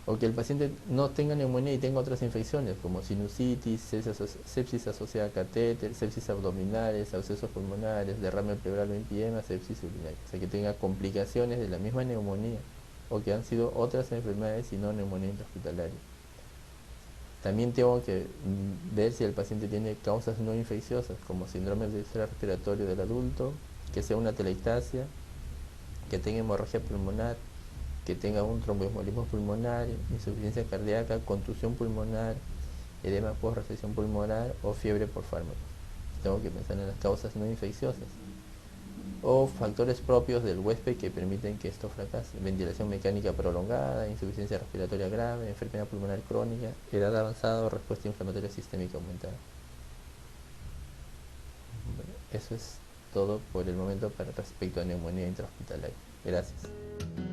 o que el paciente no tenga neumonía y tenga otras infecciones como sinusitis, sepsis asociada a catéter, sepsis abdominales, abscesos pulmonares, derrame pleural o empiema, sepsis urinaria. O sea, que tenga complicaciones de la misma neumonía o que han sido otras enfermedades y no neumonía intrahospitalaria. También tengo que ver si el paciente tiene causas no infecciosas como síndrome del sistema respiratorio del adulto, que sea una atelectasia, que tenga hemorragia pulmonar, que tenga un tromboembolismo pulmonar, insuficiencia cardíaca, contusión pulmonar, edema post-resección pulmonar o fiebre por fármacos. Tengo que pensar en las causas no infecciosas o factores propios del huésped que permiten que esto fracase: ventilación mecánica prolongada, insuficiencia respiratoria grave, enfermedad pulmonar crónica, edad avanzada o respuesta inflamatoria sistémica aumentada. Bueno, eso es todo por el momento para respecto a neumonía intrahospitalaria. Gracias.